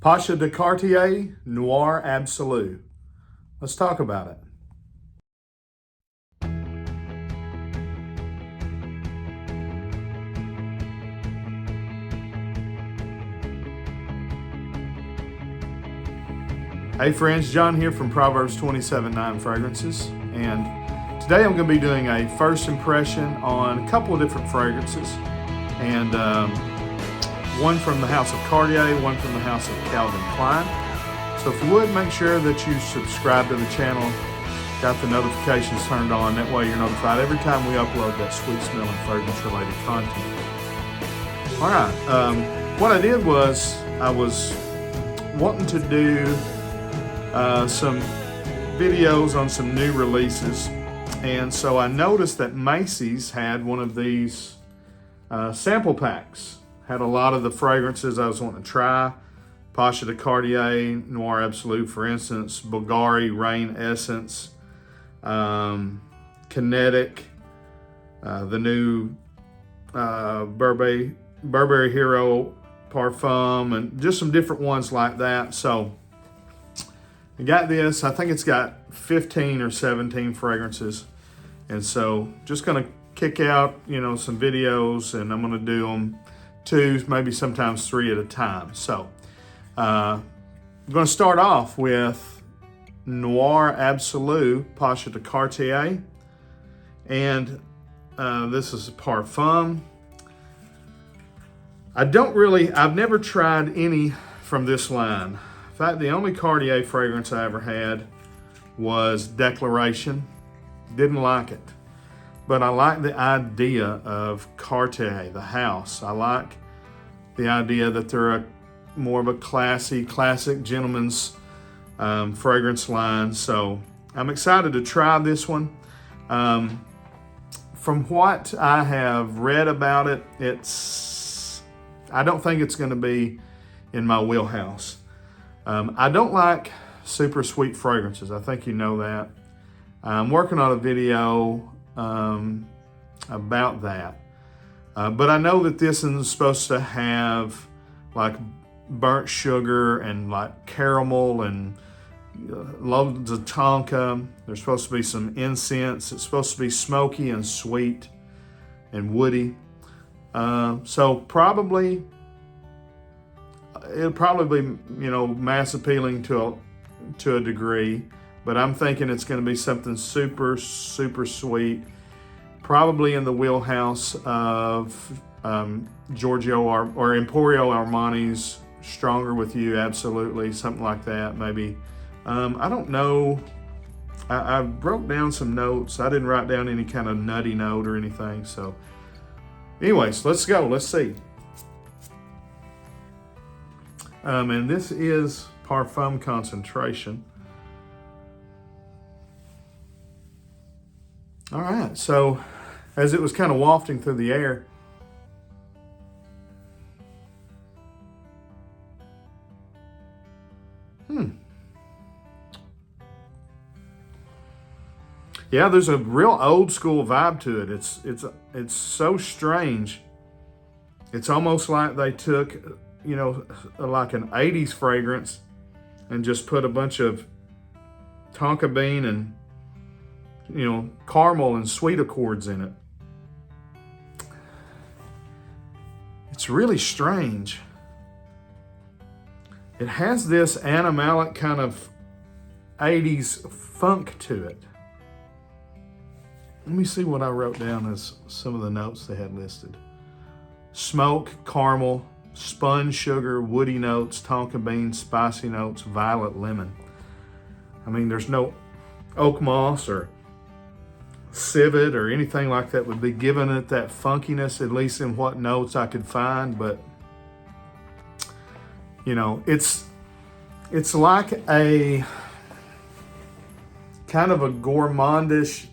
Pasha de Cartier Noir Abolu. Let's talk about it. Hey friends, John here from Proverbs 27:9 Fragrances, and today I'm going to be doing a first impression on a couple of different fragrances, and one from the house of Cartier, one from the house of Calvin Klein. So if you would, make sure that you subscribe to the channel, got the notifications turned on, that way you're notified every time we upload that sweet smelling fragrance related content. All right, what I did was I was wanting to do some videos on some new releases, and so I noticed that Macy's had one of these sample packs. Had a lot of the fragrances I was wanting to try. Pasha de Cartier Noir Abolu, for instance, Bulgari Rain Essence, Kinetic, the new Burberry Hero Parfum, and just some different ones like that. So I got this. I think it's got 15 or 17 fragrances, and so just gonna kick out, some videos, and I'm gonna do them 2, maybe sometimes 3 at a time. So I'm gonna start off with Noir Abolu Pasha de Cartier, and this is a parfum. I've never tried any from this line. In fact, the only Cartier fragrance I ever had was Declaration. Didn't like it. But I like the idea of Cartier, the house. I like the idea that they're more of a classic gentleman's fragrance line. So I'm excited to try this one. From what I have read about it, I don't think it's going to be in my wheelhouse. I don't like super sweet fragrances. I think you know that. I'm working on a video about that. But I know that this is supposed to have like burnt sugar and like caramel and loads of tonka. There's supposed to be some incense. It's supposed to be smoky and sweet and woody. So it'll probably be, mass appealing to a degree, but I'm thinking it's going to be something super sweet, probably in the wheelhouse of Giorgio or Emporio Armani's Stronger With You, absolutely, something like that, maybe. I don't know. I wrote down some notes. I didn't write down any kind of nutty note or anything. So anyways, let's go. Let's see. And this is Parfum Concentration. All right, so as it was kind of wafting through the air, yeah, there's a real old school vibe to it. It's so strange. It's almost like they took, like an 80s fragrance and just put a bunch of tonka bean and, caramel and sweet accords in it. It's really strange. It has this animalic kind of 80s funk to it. Let me see what I wrote down as some of the notes they had listed. Smoke, caramel, spun sugar, woody notes, tonka bean, spicy notes, violet lemon. I mean, there's no oak moss or civet or anything like that would be giving it that funkiness, at least in what notes I could find. But it's like a kind of a gourmandish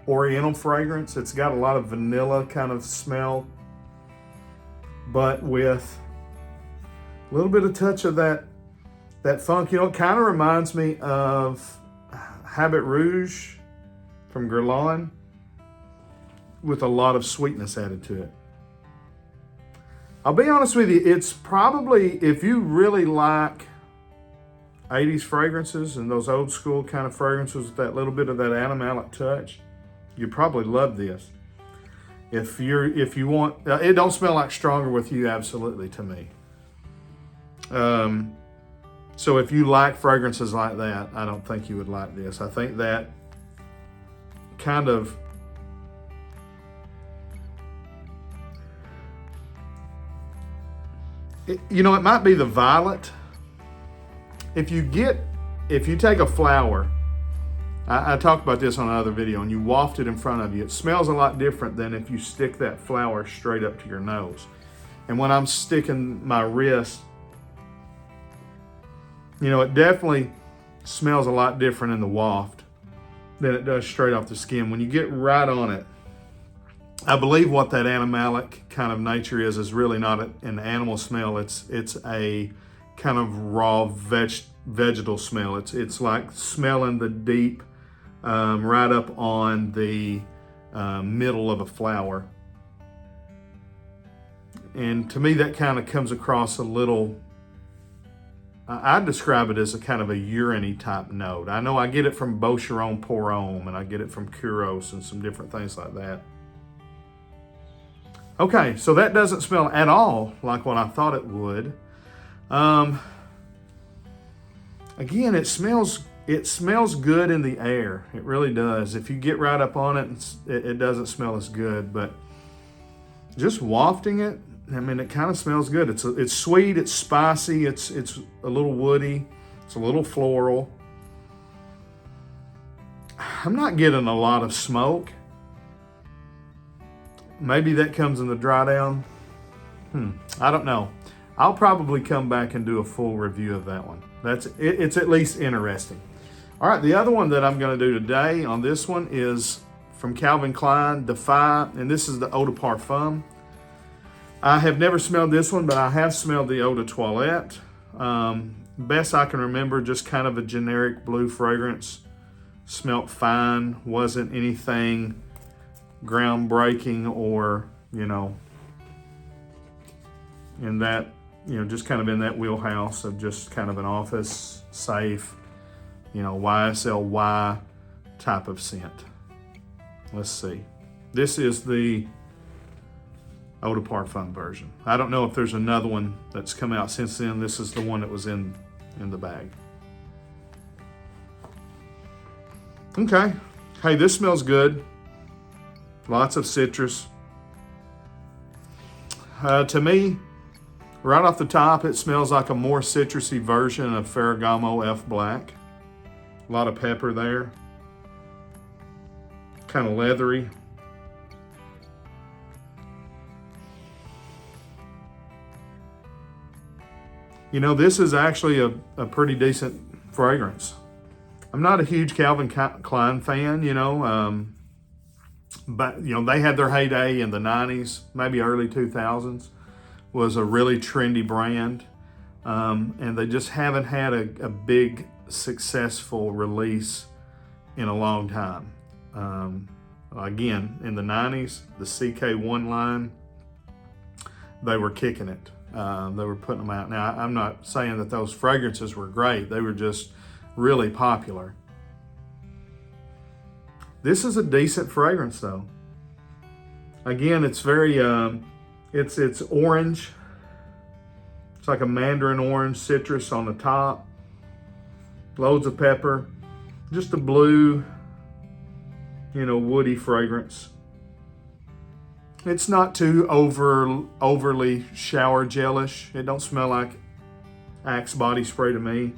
oriental fragrance. It's got a lot of vanilla kind of smell, but with a little bit of touch of that funk. It kind of reminds me of Habit Rouge from Guerlain, with a lot of sweetness added to it. I'll be honest with you, it's probably, if you really like 80s fragrances and those old school kind of fragrances with that little bit of that animalic touch, you probably love this. If you want, it don't smell like Stronger With You, absolutely, to me. So if you like fragrances like that, I don't think you would like this. I think that kind of, you know, it might be the violet. If you take a flower, I talked about this on another video, and you waft it in front of you, it smells a lot different than if you stick that flower straight up to your nose. And when I'm sticking my wrist, you know, it definitely smells a lot different in the waft than it does straight off the skin. When you get right on it, I believe what that animalic kind of nature is really not an animal smell. It's a kind of raw vegetal smell. It's like smelling the deep right up on the middle of a flower. And to me, that kind of comes across a little, I'd describe it as a kind of a urine-y type note. I know I get it from Boucheron Pour Homme, and I get it from Kuros and some different things like that. Okay, so that doesn't smell at all like what I thought it would. Again, it smells good in the air. It really does. If you get right up on it, it doesn't smell as good, but just wafting it, I mean, it kind of smells good. It's sweet, it's spicy, it's a little woody, it's a little floral. I'm not getting a lot of smoke. Maybe that comes in the dry down. I don't know. I'll probably come back and do a full review of that one. It's at least interesting. All right, the other one that I'm going to do today on this one is from Calvin Klein Defy, and this is the Eau de Parfum. I have never smelled this one, but I have smelled the Eau de Toilette. Best I can remember, just kind of a generic blue fragrance. Smelt fine, wasn't anything groundbreaking or, you know, in that, you know, just kind of in that wheelhouse of just kind of an office, safe, you know, YSLY type of scent. Let's see. This is the Eau de Parfum version. I don't know if there's another one that's come out since then. This is the one that was in the bag. Okay. Hey, this smells good. Lots of citrus. To me, right off the top, it smells like a more citrusy version of Ferragamo F Black. A lot of pepper there. Kind of leathery. You know, this is actually a pretty decent fragrance. I'm not a huge Calvin Klein fan, you know, but, you know, they had their heyday in the 90s, maybe early 2000s, was a really trendy brand. And they just haven't had a big, successful release in a long time. Again, in the 90s, the CK1 line, they were kicking it. They were putting them out. Now, I'm not saying that those fragrances were great. They were just really popular. This is a decent fragrance, though. Again, it's very, it's orange. It's like a mandarin orange citrus on the top. Loads of pepper. Just a blue, you know, woody fragrance. It's not too overly shower gelish. It don't smell like Axe body spray to me.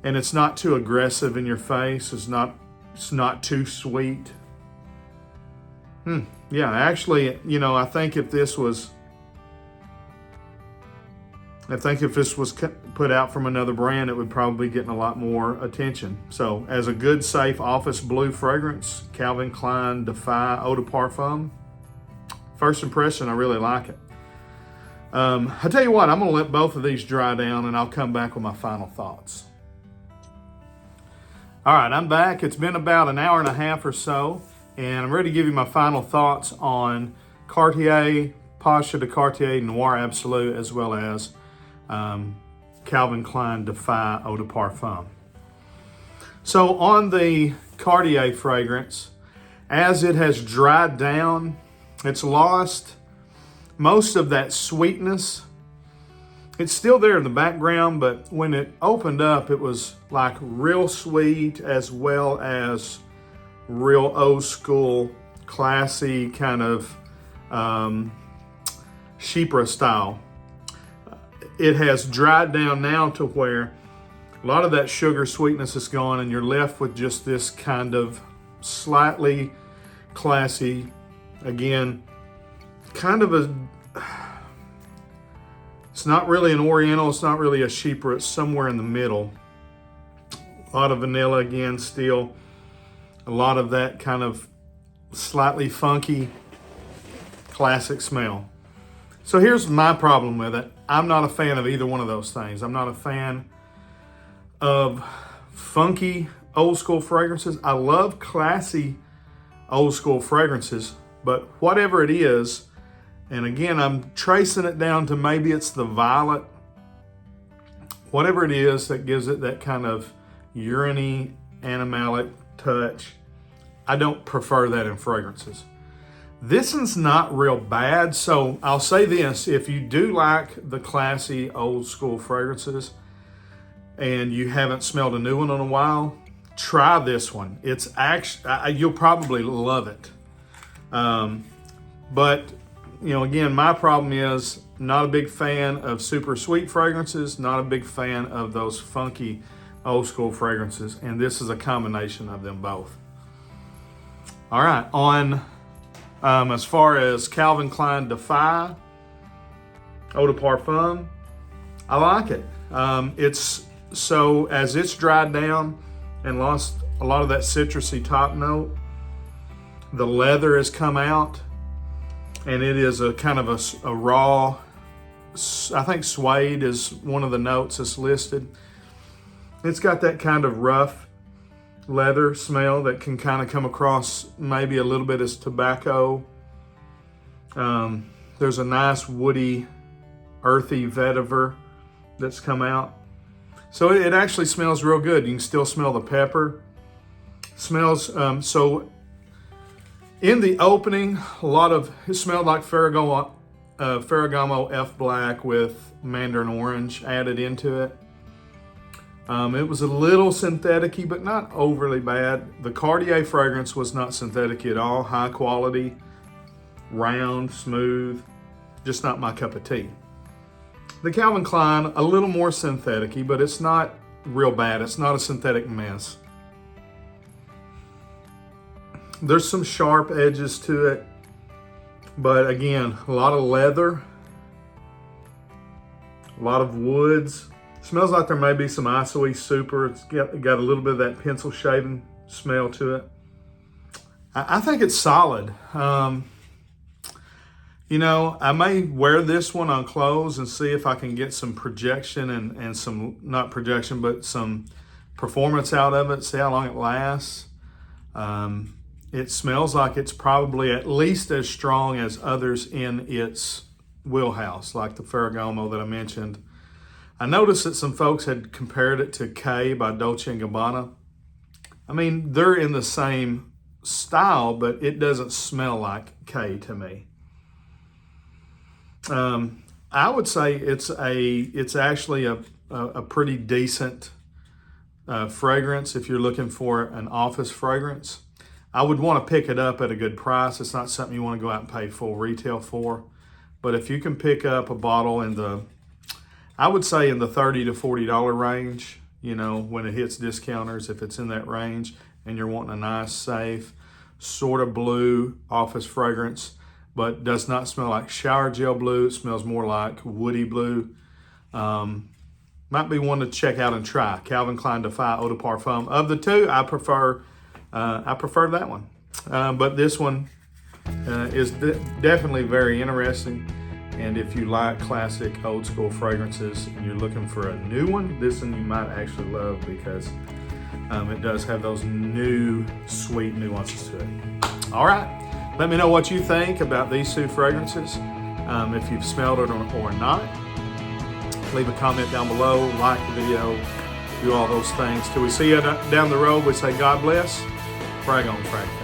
And it's not too aggressive in your face. It's not too sweet. Yeah, actually, you know, I think if this was put out from another brand, it would probably be getting a lot more attention. So as a good, safe office blue fragrance, Calvin Klein Defy Eau de Parfum. First impression, I really like it. I tell you what, I'm gonna let both of these dry down and I'll come back with my final thoughts. All right, I'm back. It's been about an hour and a half or so, and I'm ready to give you my final thoughts on Cartier, Pasha de Cartier Noir Abolu, as well as Calvin Klein Defy Eau de Parfum. So on the Cartier fragrance, as it has dried down, it's lost most of that sweetness. It's still there in the background, but when it opened up, it was like real sweet as well as real old school, classy kind of Chypre style. It has dried down now to where a lot of that sugar sweetness is gone, and you're left with just this kind of slightly classy, again, kind of a, it's not really an Oriental, it's not really a Chypre, it's somewhere in the middle. A lot of vanilla again still, a lot of that kind of slightly funky, classic smell. So here's my problem with it. I'm not a fan of either one of those things. I'm not a fan of funky old school fragrances. I love classy old school fragrances, but whatever it is, and again, I'm tracing it down to maybe it's the violet, whatever it is that gives it that kind of urine-y, animalic touch. I don't prefer that in fragrances. This one's not real bad, so I'll say this: if you do like the classy old school fragrances and you haven't smelled a new one in a while, try this one. It's actually, you'll probably love it. But, you know, again, my problem is not a big fan of super sweet fragrances, not a big fan of those funky old school fragrances, and this is a combination of them both. All right, on as far as Calvin Klein Defy Eau de Parfum, I like it. It's so as it's dried down and lost a lot of that citrusy top note, the leather has come out, and it is a kind of a raw, I think suede is one of the notes that's listed. It's got that kind of rough leather smell that can kind of come across maybe a little bit as tobacco. There's a nice woody, earthy vetiver that's come out. So it actually smells real good. You can still smell the pepper. Smells, so in the opening, it smelled like Ferragamo F Black with mandarin orange added into it. It was a little synthetic-y, but not overly bad. The Cartier fragrance was not synthetic at all. High quality, round, smooth, just not my cup of tea. The Calvin Klein, a little more synthetic-y, but it's not real bad. It's not a synthetic mess. There's some sharp edges to it, but again, a lot of leather, a lot of woods. Smells like there may be some isoe super. It's got a little bit of that pencil shaving smell to it. I think it's solid. You know, I may wear this one on clothes and see if I can get some projection and some, not projection, but some performance out of it, see how long it lasts. It smells like it's probably at least as strong as others in its wheelhouse, like the Ferragamo that I mentioned. I noticed that some folks had compared it to K by Dolce & Gabbana. I mean, they're in the same style, but it doesn't smell like K to me. I would say it's actually a pretty decent fragrance if you're looking for an office fragrance. I would want to pick it up at a good price. It's not something you want to go out and pay full retail for. But if you can pick up a bottle I would say in the $30 to $40 range, you know, when it hits discounters, if it's in that range and you're wanting a nice, safe, sort of blue office fragrance, but does not smell like shower gel blue. It smells more like woody blue. Might be one to check out and try. Calvin Klein Defy Eau de Parfum. Of the two, I prefer that one. But this one is definitely very interesting. And if you like classic old school fragrances and you're looking for a new one, this one you might actually love because it does have those new sweet nuances to it. All right. Let me know what you think about these two fragrances, if you've smelled it or not. Leave a comment down below, like the video, do all those things. Till we see you down the road, we say God bless. Frag on, frag.